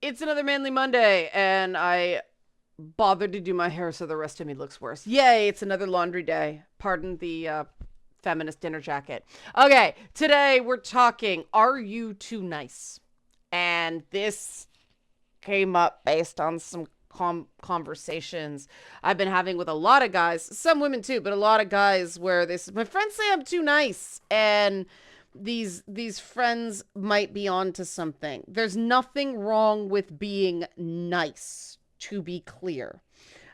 It's another Manly Monday, and I bothered to do my hair so the rest of me looks worse. Yay, it's another laundry day. Pardon the feminist dinner jacket. Okay, today we're talking Are You Too Nice? And this came up based on some conversations I've been having with a lot of guys, some women too, but a lot of guys where my friends say I'm too nice, and these friends might be onto something. There's nothing wrong with being nice, to be clear.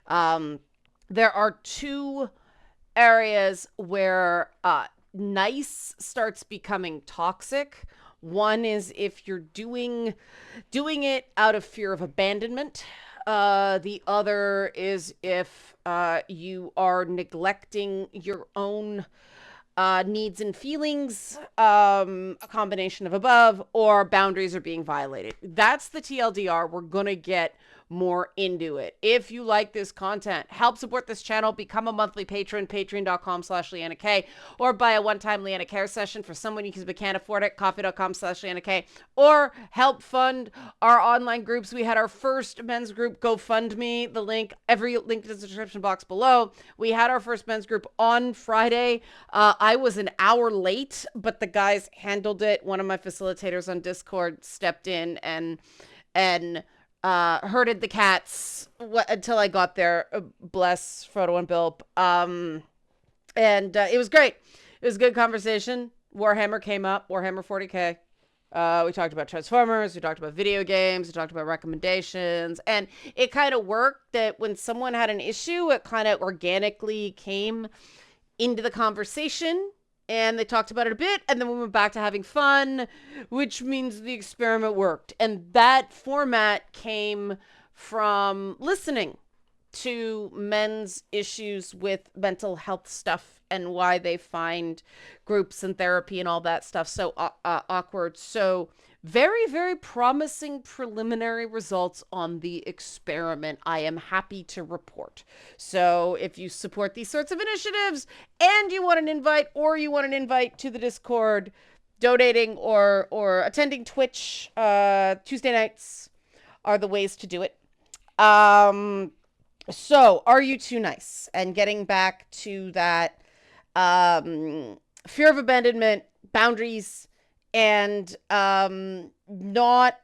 Um, there are two areas where nice starts becoming toxic. One is if you're doing it out of fear of abandonment. The other is if you are neglecting your own needs and feelings, a combination of above, or boundaries are being violated. That's the TLDR. We're going to get more into it. If you like this content, help support this channel, become a monthly patron, patreon.com/Leanna K, or buy a one-time Leanna Care session for someone who can't afford it, coffee.com/Leanna K, or help fund our online groups. We had our first men's group GoFundMe, every link in the description box below. We had our first men's group on Friday. I was an hour late, but the guys handled it. One of my facilitators on Discord stepped in and herded the cats until I got there. Bless Frodo and Bilp. And it was great. It was a good conversation. Warhammer came up. Warhammer 40K. We talked about Transformers. We talked about video games. We talked about recommendations. And it kind of worked that when someone had an issue, it kind of organically came into the conversation, and they talked about it a bit, and then we went back to having fun, which means the experiment worked. And that format came from listening to men's issues with mental health stuff and why they find groups and therapy and all that stuff so awkward. So very, very promising preliminary results on the experiment, I am happy to report. So if you support these sorts of initiatives and you want an invite, or you want an invite to the Discord, donating or attending Twitch Tuesday nights are the ways to do it. So are you too nice? And getting back to that, fear of abandonment, boundaries, and not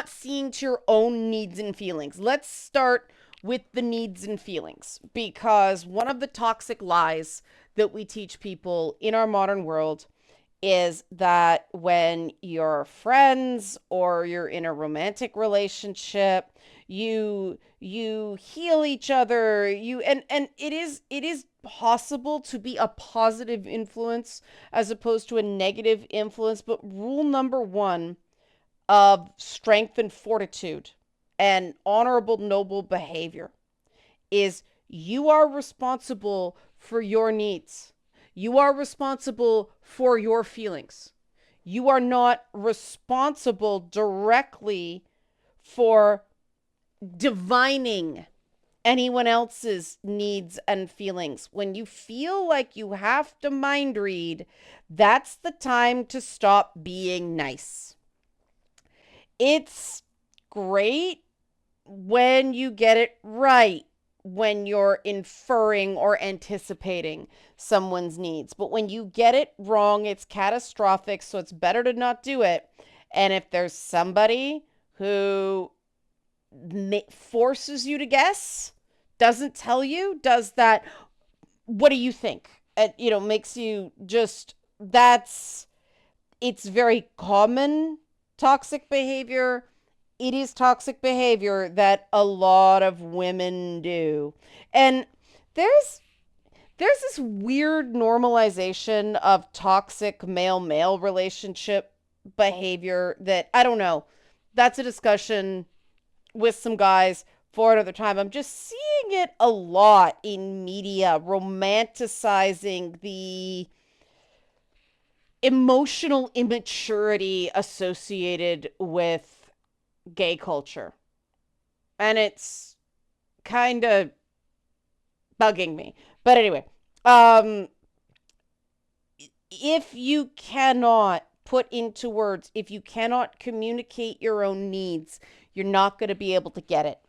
seeing to your own needs and feelings. Let's start with the needs and feelings, because one of the toxic lies that we teach people in our modern world is that when you're friends or you're in a romantic relationship, you heal each other, and it is possible to be a positive influence as opposed to a negative influence. But rule number one of strength and fortitude and honorable, noble behavior is you are responsible for your needs. You are responsible for your feelings. You are not responsible directly for divining anyone else's needs and feelings. When you feel like you have to mind read, that's the time to stop being nice. It's great when you get it right, when you're inferring or anticipating someone's needs. But when you get it wrong, it's catastrophic. So it's better to not do it. And if there's somebody who forces you to guess, doesn't tell you, does that, what do you think? Makes you just, it's very common toxic behavior. It is toxic behavior that a lot of women do. And there's this weird normalization of toxic male-male relationship behavior that, I don't know. That's a discussion with some guys for another time. I'm just seeing it a lot in media, romanticizing the emotional immaturity associated with gay culture. And it's kind of bugging me. But anyway, if you cannot put into words, if you cannot communicate your own needs, you're not going to be able to get it.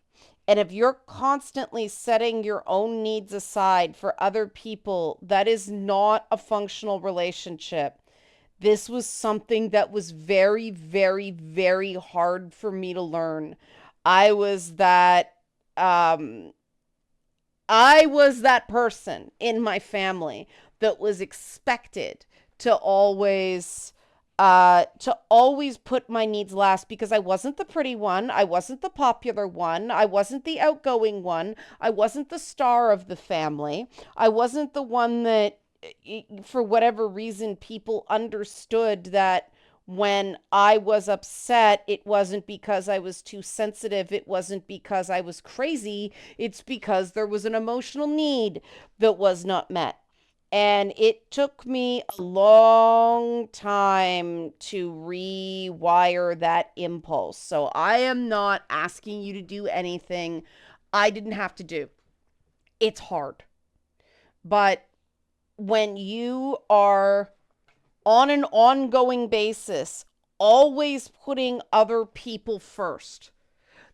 And if you're constantly setting your own needs aside for other people, that is not a functional relationship. This was something that was very, very, very hard for me to learn. I was that um I was that person in my family that was expected to always put my needs last because I wasn't the pretty one, I wasn't the popular one, I wasn't the outgoing one, I wasn't the star of the family. I wasn't the one that for whatever reason people understood that when I was upset, it wasn't because I was too sensitive. It wasn't because I was crazy. It's because there was an emotional need that was not met. And it took me a long time to rewire that impulse. So I am not asking you to do anything I didn't have to do. It's hard. But when you are on an ongoing basis, always putting other people first,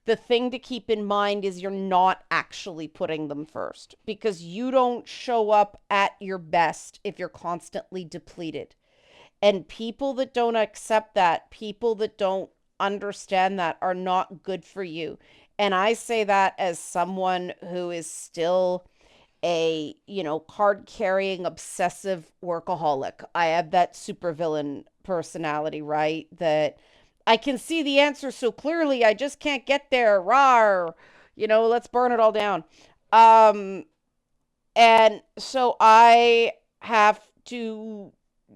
the thing to keep in mind is you're not actually putting them first because you don't show up at your best if you're constantly depleted. And people that don't accept that, people that don't understand that, are not good for you. And I say that as someone who is still a, card carrying obsessive workaholic. I have that supervillain personality, right? That I can see the answer so clearly, I just can't get there. Rawr. Let's burn it all down. Um, and so I have to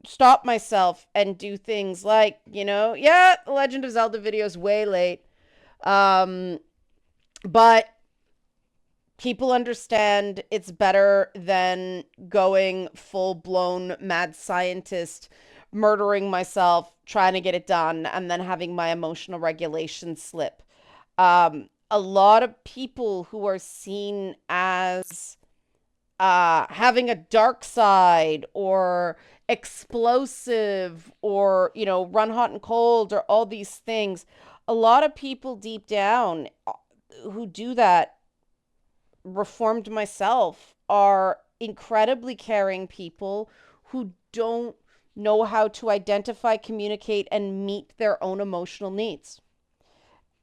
stop myself and do things like, yeah, the Legend of Zelda video is way late. Um, but people understand it's better than going full blown mad scientist, murdering myself, trying to get it done, and then having my emotional regulation slip. A lot of people who are seen as having a dark side or explosive or, run hot and cold or all these things, a lot of people deep down who do that, reformed myself, are incredibly caring people who don't know how to identify, communicate, and meet their own emotional needs.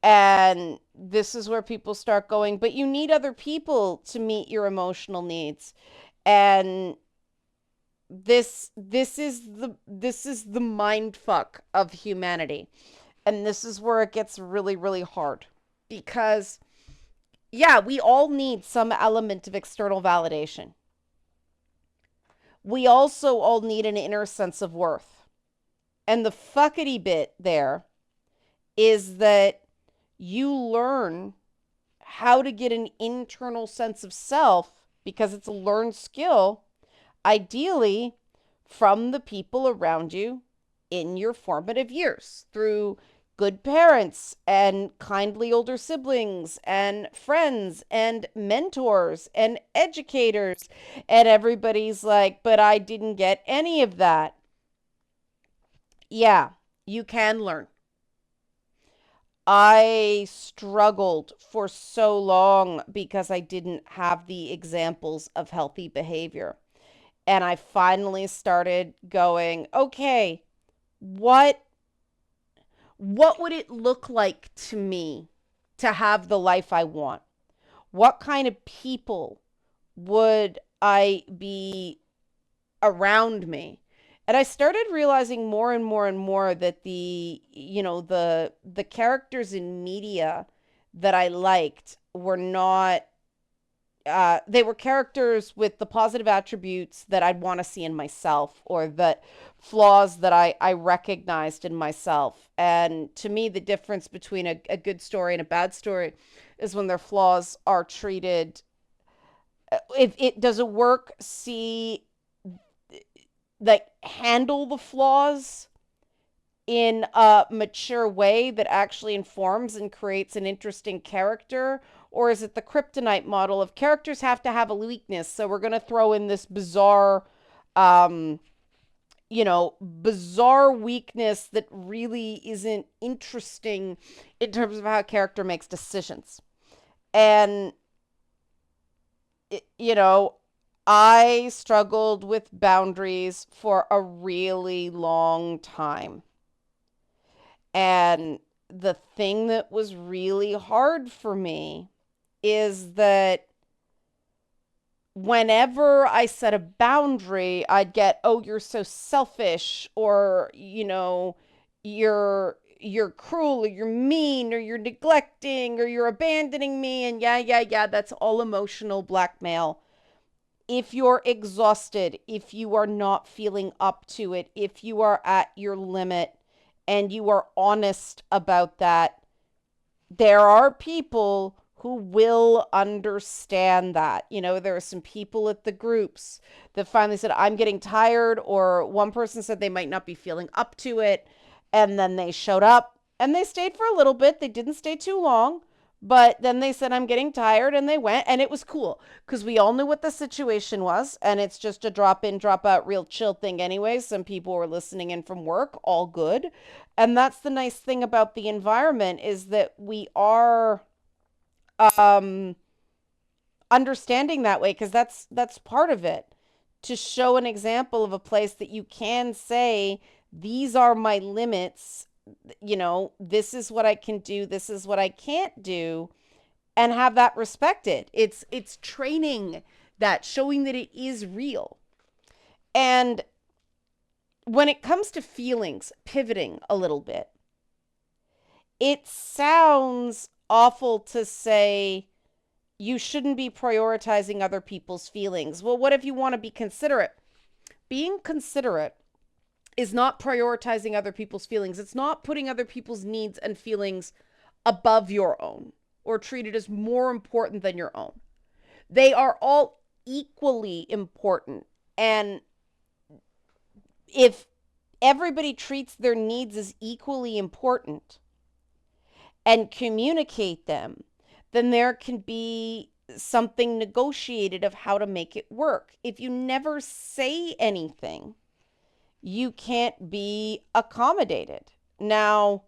And this is where people start going, but you need other people to meet your emotional needs. And this is the mind fuck of humanity. And this is where it gets really, really hard because yeah, we all need some element of external validation. We also all need an inner sense of worth. And the fuckety bit there is that you learn how to get an internal sense of self because it's a learned skill, ideally from the people around you in your formative years through good parents and kindly older siblings and friends and mentors and educators. And everybody's like, but I didn't get any of that. Yeah, you can learn. I struggled for so long because I didn't have the examples of healthy behavior. And I finally started going, okay, what what would it look like to me to have the life I want? What kind of people would I be around me? And I started realizing more and more and more that the characters in media that I liked were not they were characters with the positive attributes that I'd want to see in myself, or that flaws that I recognized in myself. And to me, the difference between a good story and a bad story is when their flaws are treated. If it doesn't work, see, like, handle the flaws in a mature way that actually informs and creates an interesting character? Or is it the kryptonite model of characters have to have a weakness, so we're going to throw in this bizarre um bizarre weakness that really isn't interesting in terms of how a character makes decisions. And, you know, I struggled with boundaries for a really long time. And the thing that was really hard for me is that whenever I set a boundary, I'd get, "Oh, you're so selfish," or, you're cruel, or you're mean, or you're neglecting, or you're abandoning me. And yeah, yeah, yeah, that's all emotional blackmail. If you're exhausted, if you are not feeling up to it, if you are at your limit and you are honest about that, there are people who will understand that. There are some people at the groups that finally said, "I'm getting tired," or one person said they might not be feeling up to it. And then they showed up and they stayed for a little bit. They didn't stay too long, but then they said, "I'm getting tired," and they went, and it was cool because we all knew what the situation was. And it's just a drop in, drop out, real chill thing anyway. Some people were listening in from work, all good. And that's the nice thing about the environment, is that we are um understanding that way, because that's part of it, to show an example of a place that you can say, "These are my limits, this is what I can do, this is what I can't do," and have that respected. It's training, that showing that it is real. And when it comes to feelings, pivoting a little bit, it sounds awful to say you shouldn't be prioritizing other people's feelings. Well, what if you want to be considerate? Being considerate is not prioritizing other people's feelings. It's not putting other people's needs and feelings above your own or treated as more important than your own. They are all equally important. And if everybody treats their needs as equally important and communicate them, then there can be something negotiated of how to make it work. If you never say anything, you can't be accommodated. Now,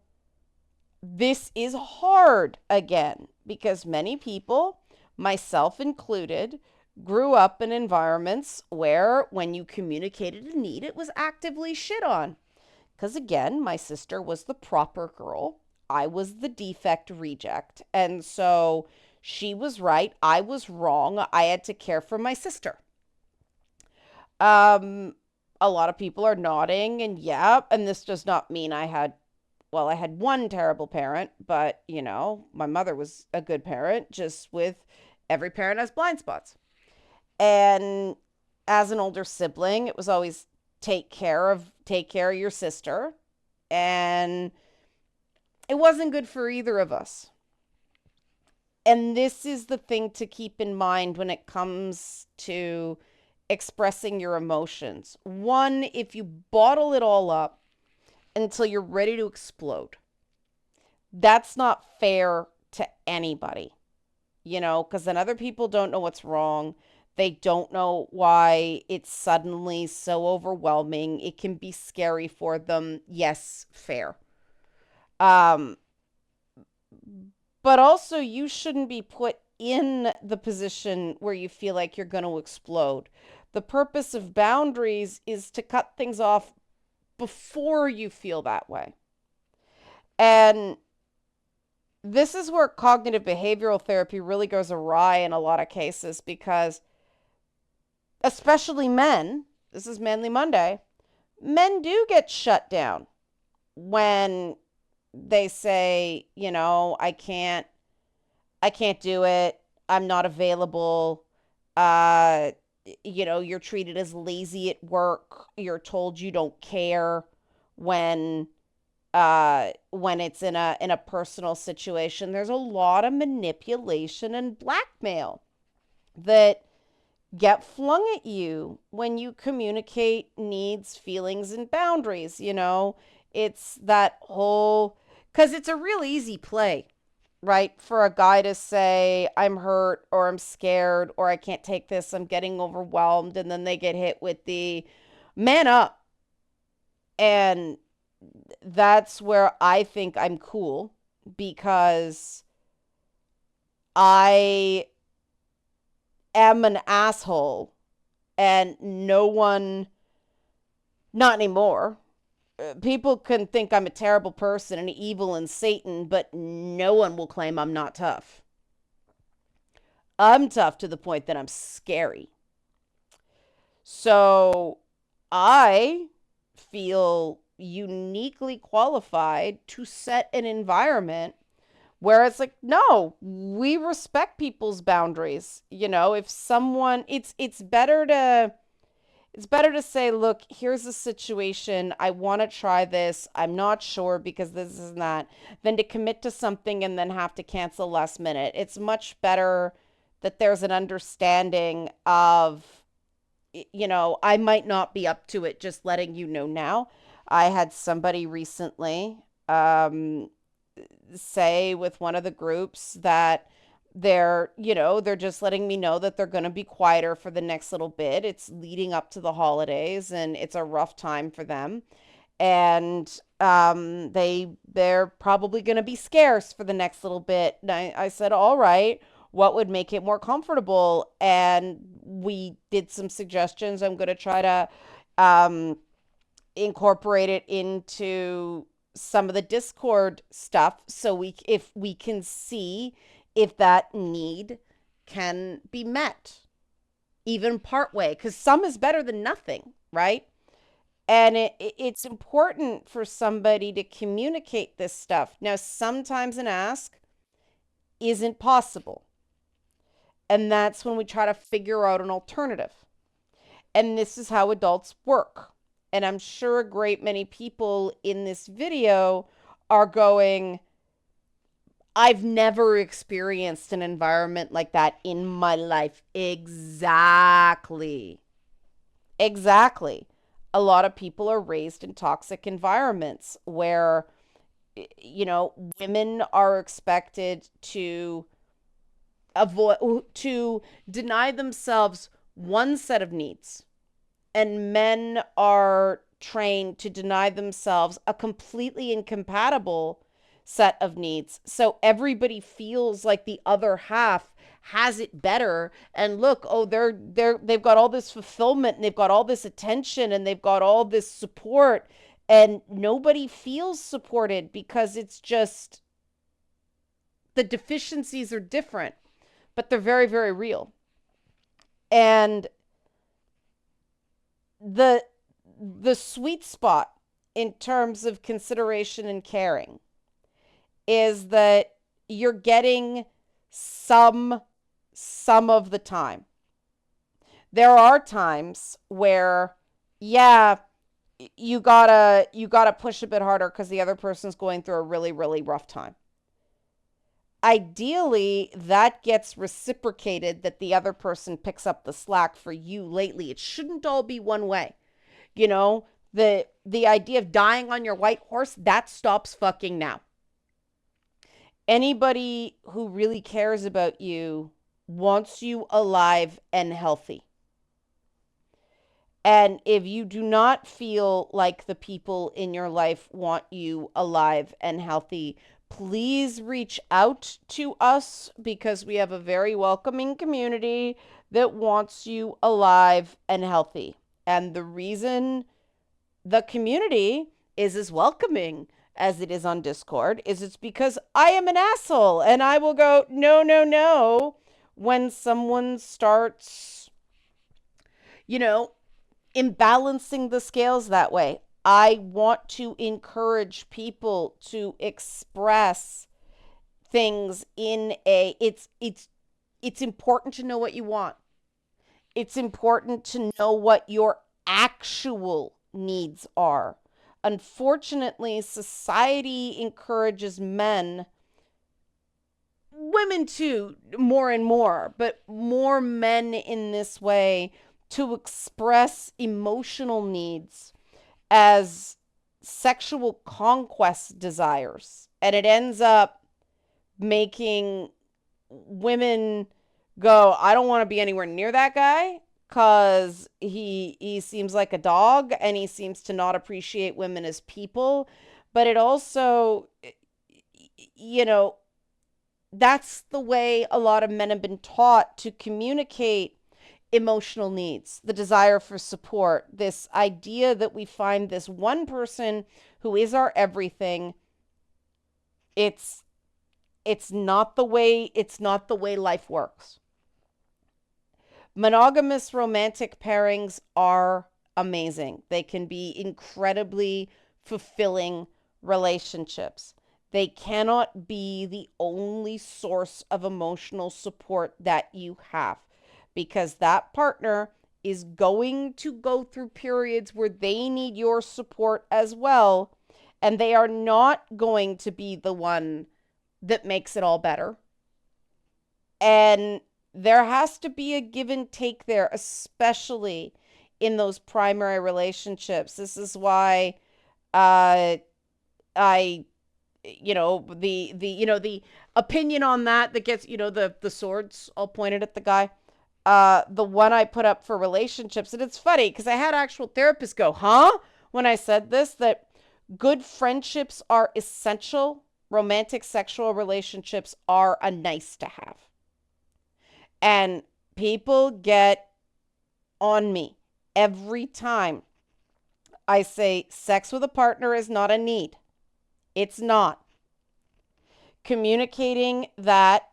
this is hard again, because many people, myself included, grew up in environments where when you communicated a need, it was actively shit on. Because again, my sister was the proper girl, I was the defect reject. And so she was right, I was wrong. I had to care for my sister. Um, a lot of people are nodding, and yeah, and this does not mean I had one terrible parent, but my mother was a good parent, just with every parent has blind spots. And as an older sibling, it was always take care of your sister. And it wasn't good for either of us. And this is the thing to keep in mind when it comes to expressing your emotions. One, if you bottle it all up until you're ready to explode, that's not fair to anybody, because then other people don't know what's wrong. They don't know why it's suddenly so overwhelming. It can be scary for them. Yes, fair. Um, but also, you shouldn't be put in the position where you feel like you're going to explode. The purpose of boundaries is to cut things off before you feel that way. And this is where cognitive behavioral therapy really goes awry in a lot of cases, because especially men, this is Manly Monday, men do get shut down when they say, I can't do it. I'm not available. Uh, you're treated as lazy at work. You're told you don't care when when it's in a personal situation. There's a lot of manipulation and blackmail that get flung at you when you communicate needs, feelings, and boundaries. It's that whole, because it's a real easy play, right? For a guy to say, "I'm hurt," or "I'm scared," or "I can't take this, I'm getting overwhelmed." And then they get hit with the "man up." And that's where I think I'm cool because I am an asshole and no one, not anymore. People can think I'm a terrible person and evil and Satan, but no one will claim I'm not tough. I'm tough to the point that I'm scary. So I feel uniquely qualified to set an environment where it's like, no, we respect people's boundaries. If someone, it's better to say, look, here's the situation. I want to try this. I'm not sure because this is that, than to commit to something and then have to cancel last minute. It's much better that there's an understanding of, I might not be up to it, just letting you know now. I had somebody recently say with one of the groups that they're just letting me know that they're going to be quieter for the next little bit. It's leading up to the holidays and it's a rough time for them. And they're probably going to be scarce for the next little bit. And I said, all right, what would make it more comfortable? And we did some suggestions. I'm going to try to um, incorporate it into some of the Discord stuff so if we can see if that need can be met even part way, because some is better than nothing, right? And it's important for somebody to communicate this stuff. Now sometimes an ask isn't possible, and that's when we try to figure out an alternative. And this is how adults work. And I'm sure a great many people in this video are going, I've never experienced an environment like that in my life. Exactly. Exactly. A lot of people are raised in toxic environments where, women are expected to to deny themselves one set of needs, and men are trained to deny themselves a completely incompatible set of needs. So everybody feels like the other half has it better, and look, oh, they've got all this fulfillment and they've got all this attention and they've got all this support, and nobody feels supported because it's just the deficiencies are different, but they're very, very real. And the the sweet spot in terms of consideration and caring is that you're getting some of the time. There are times where, yeah, you gotta push a bit harder because the other person's going through a really, really rough time. Ideally, that gets reciprocated, that the other person picks up the slack for you lately. It shouldn't all be one way. You know, the idea of dying on your white horse, that stops fucking now. Anybody who really cares about you wants you alive and healthy. And if you do not feel like the people in your life want you alive and healthy, please reach out to us because we have a very welcoming community that wants you alive and healthy. And the reason the community is as welcoming as it is on Discord is it's because I am an asshole and I will go, no, no, no, when someone starts, you know, imbalancing the scales that way. I want to encourage people to express things in a it's important to know what you want. It's important to know what your actual needs are. Unfortunately, society encourages men, women too, more and more, but more men in this way, to express emotional needs as sexual conquest desires. And it ends up making women go, I don't want to be anywhere near that guy because he seems like a dog and he seems to not appreciate women as people. But it also, you know, that's the way a lot of men have been taught to communicate emotional needs, the desire for support, this idea that we find this one person who is our everything. It's it's not the way life works. Monogamous romantic pairings are amazing. They can be incredibly fulfilling relationships. They cannot be the only source of emotional support that you have, because that partner is going to go through periods where they need your support as well, and they are not going to be the one that makes it all better. And there has to be a give and take there, especially in those primary relationships. This is why uh I the opinion on that gets, the swords all pointed at the guy. The one I put up for relationships, and it's funny because I had actual therapists go, huh? When I said this, that good friendships are essential. Romantic sexual relationships are a nice to have. And people get on me every time I say sex with a partner is not a need. It's not. Communicating that,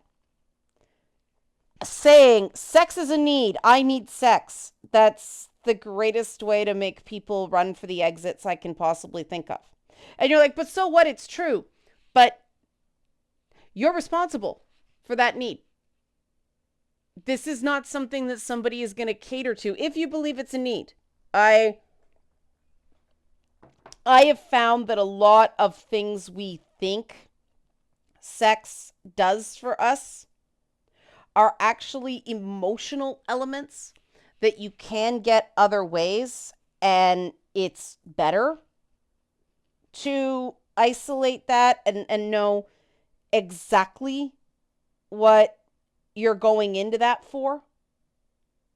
saying sex is a need, I need sex, that's the greatest way to make people run for the exits I can possibly think of. And you're like, but so what? It's true. But you're responsible for that need. This is not something that somebody is going to cater to if you believe it's a need. I have found that a lot of things we think sex does for us are actually emotional elements that you can get other ways, and it's better to isolate that and know exactly what you're going into that for,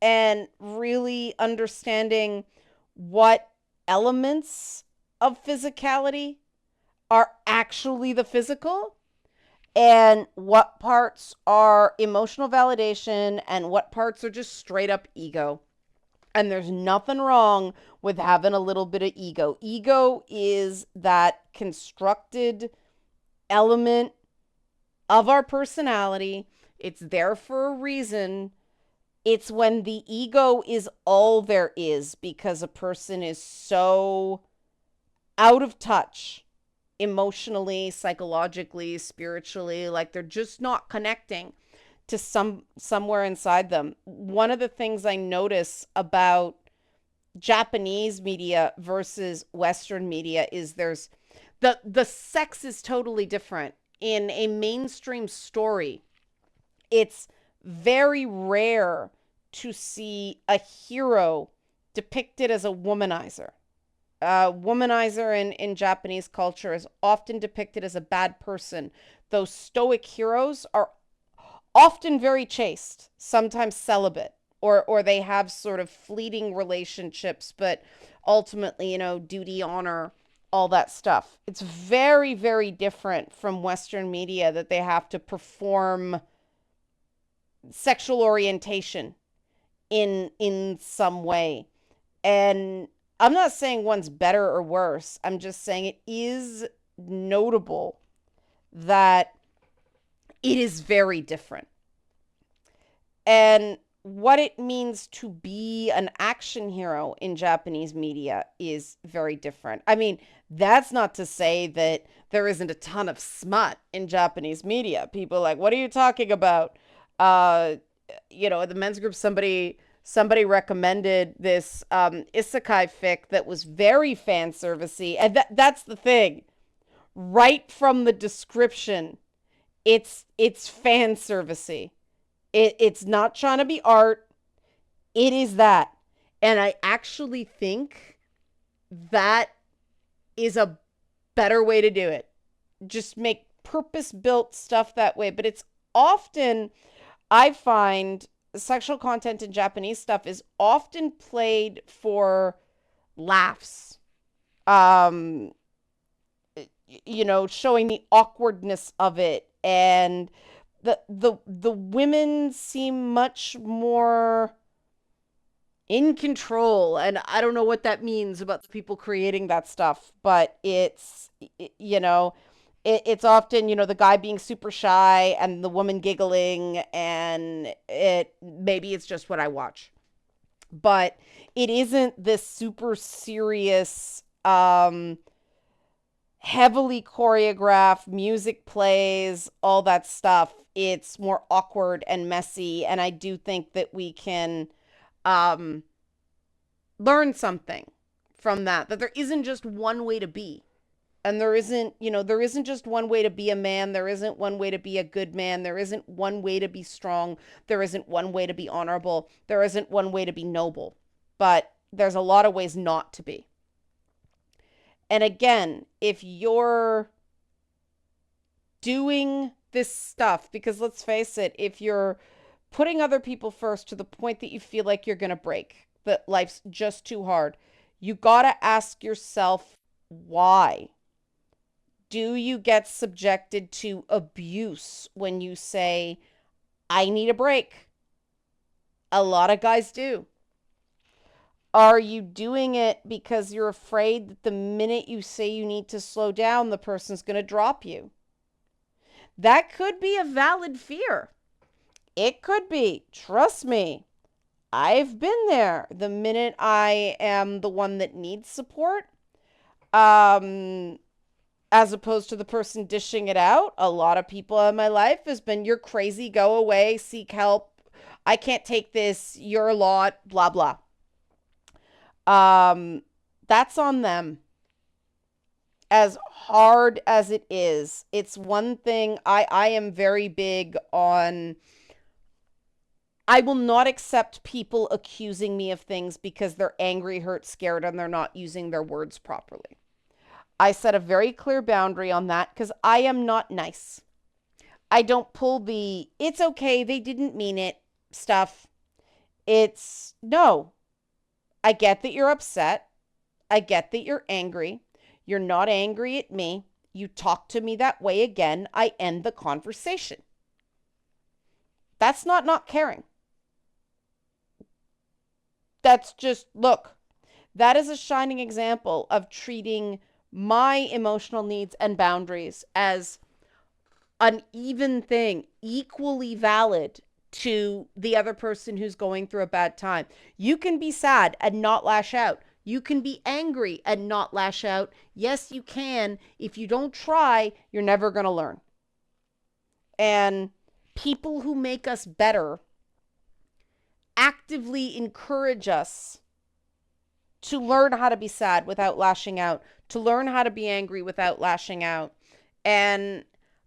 and really understanding what elements of physicality are actually the physical and what parts are emotional validation and what parts are just straight up ego. And there's nothing wrong with having a little bit of ego. Ego is that constructed element of our personality. It's there for a reason. It's when the ego is all there is because a person is so out of touch emotionally, psychologically, spiritually, like they're just not connecting to somewhere inside them. One of the things I notice about Japanese media versus Western media is there's the sex is totally different. In a mainstream story, it's very rare to see a hero depicted as a womanizer. Womanizer in Japanese culture is often depicted as a bad person. Those stoic heroes are often very chaste, sometimes celibate, or they have sort of fleeting relationships, but ultimately, duty, honor, all that stuff. It's very, very different from Western media that they have to perform sexual orientation in some way. And I'm not saying one's better or worse. I'm just saying it is notable that it is very different. And what it means to be an action hero in Japanese media is very different. I mean, that's not to say that there isn't a ton of smut in Japanese media. People are like, what are you talking about? At the men's group, somebody recommended this isekai fic that was very fan servicey, and that's the thing. Right from the description, it's fan servicey. It's not trying to be art. It is that. And I actually think that is a better way to do it. Just make purpose-built stuff that way. But it's often, I find, sexual content in Japanese stuff is often played for laughs. Um, showing the awkwardness of it, and the women seem much more in control, and I don't know what that means about the people creating that stuff, but it's often, the guy being super shy and the woman giggling, and maybe it's just what I watch, but it isn't this super serious, heavily choreographed, music plays, all that stuff. It's more awkward and messy, and I do think that we can um learn something from that there isn't just one way to be. And there isn't just one way to be a man. There isn't one way to be a good man. There isn't one way to be strong. There isn't one way to be honorable. There isn't one way to be noble. But there's a lot of ways not to be. And again, if you're doing this stuff, because let's face it, if you're putting other people first to the point that you feel like you're going to break, that life's just too hard, you got to ask yourself why. Do you get subjected to abuse when you say, I need a break? A lot of guys do. Are you doing it because you're afraid that the minute you say you need to slow down, the person's going to drop you? That could be a valid fear. It could be. Trust me. I've been there. The minute I am the one that needs support, as opposed to the person dishing it out, a lot of people in my life has been, you're crazy, go away, seek help. I can't take this. You're a lot, blah, blah. That's on them. As hard as it is, it's one thing. I am very big on, I will not accept people accusing me of things because they're angry, hurt, scared, and they're not using their words properly. I set a very clear boundary on that because I am not nice. I don't pull the, it's okay, they didn't mean it stuff. It's no. I get that you're upset. I get that you're angry. You're not angry at me. You talk to me that way again, I end the conversation. That's not caring. That's just, look, that is a shining example of treating my emotional needs and boundaries as an even thing, equally valid to the other person who's going through a bad time. You can be sad and not lash out. You can be angry and not lash out. Yes, you can. If you don't try, you're never going to learn. And people who make us better actively encourage us to learn how to be sad without lashing out, to learn how to be angry without lashing out. And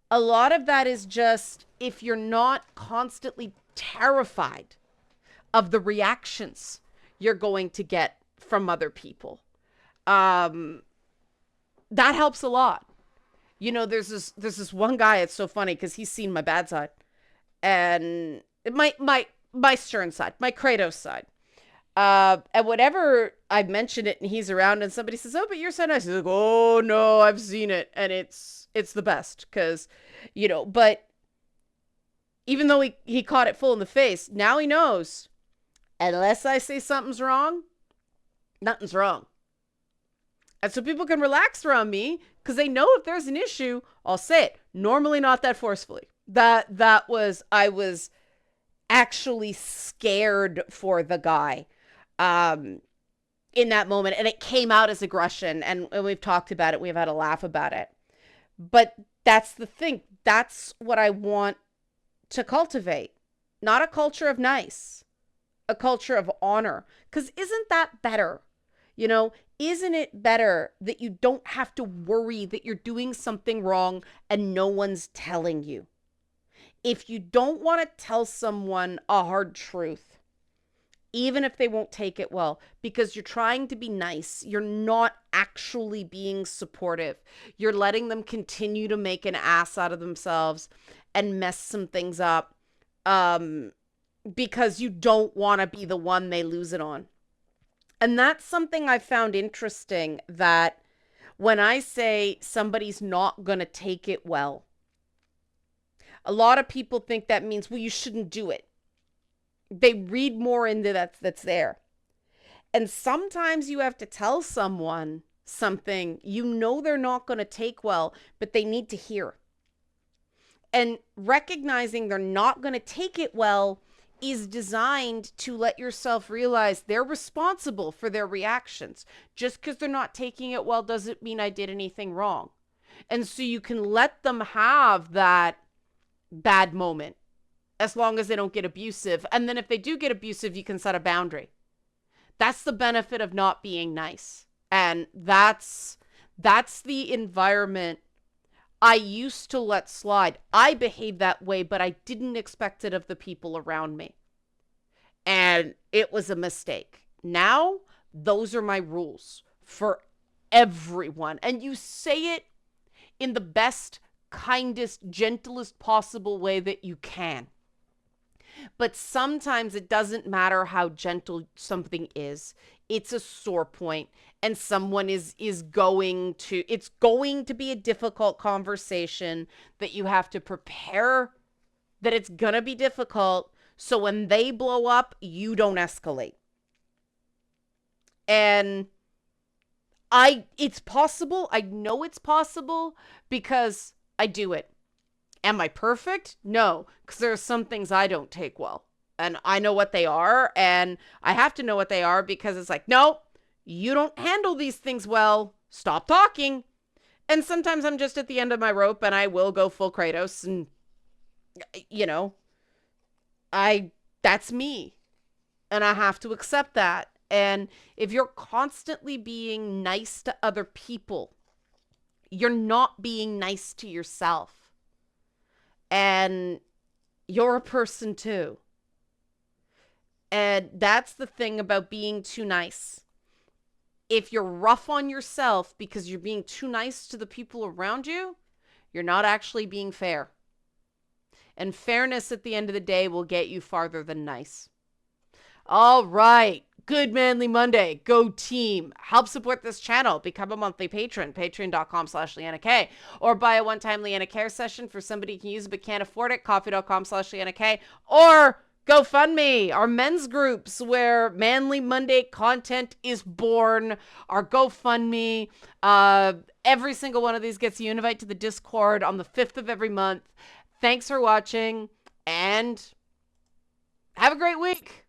a lot of that is just, if you're not constantly terrified of the reactions you're going to get from other people, that helps a lot. There's this one guy, it's so funny because he's seen my bad side and my stern side, my Kratos side. And whenever I mention it and he's around and somebody says, oh, but you're so nice, he's like, oh no, I've seen it. And it's the best because, but even though he caught it full in the face, now he knows, unless I say something's wrong, nothing's wrong. And so people can relax around me because they know if there's an issue, I'll say it. Normally not that forcefully. I was actually scared for the guy in that moment. And it came out as aggression. And we've talked about it. We've had a laugh about it. But that's the thing. That's what I want to cultivate. Not a culture of nice. A culture of honor. Because isn't that better? Isn't it better that you don't have to worry that you're doing something wrong and no one's telling you? If you don't want to tell someone a hard truth, even if they won't take it well, because you're trying to be nice, you're not actually being supportive. You're letting them continue to make an ass out of themselves and mess some things up. because you don't want to be the one they lose it on. And that's something I found interesting, that when I say somebody's not going to take it well, a lot of people think that means, well, you shouldn't do it. They read more into that's there. And sometimes you have to tell someone something you know they're not going to take well, but they need to hear. And recognizing they're not going to take it well is designed to let yourself realize they're responsible for their reactions. Just because they're not taking it well doesn't mean I did anything wrong. And so you can let them have that bad moment as long as they don't get abusive. And then if they do get abusive, you can set a boundary. That's the benefit of not being nice. And that's the environment I used to let slide. I behaved that way, but I didn't expect it of the people around me. And it was a mistake. Now, those are my rules for everyone. And you say it in the best, kindest, gentlest possible way that you can. But sometimes it doesn't matter how gentle something is. It's a sore point, and someone is going to, it's going to be a difficult conversation that you have to prepare that it's going to be difficult, so when they blow up, you don't escalate. And it's possible. I know it's possible because I do it. Am I perfect? No, because there are some things I don't take well. And I know what they are, and I have to know what they are, because it's like, no, you don't handle these things well. Stop talking. And sometimes I'm just at the end of my rope, and I will go full Kratos, and, you know, that's me. And I have to accept that. And if you're constantly being nice to other people, you're not being nice to yourself. And you're a person too. And that's the thing about being too nice. If you're rough on yourself because you're being too nice to the people around you, you're not actually being fair. And fairness at the end of the day will get you farther than nice. All right. Good Manly Monday. Go team. Help support this channel. Become a monthly patron. Patreon.com/Leanna K. Or buy a one-time Leanna Care session for somebody who can use it but can't afford it. Coffee.com/Leanna K. Or GoFundMe, our men's groups where Manly Monday content is born. Our GoFundMe. Every single one of these gets you an invite to the Discord on the 5th of every month. Thanks for watching, and have a great week.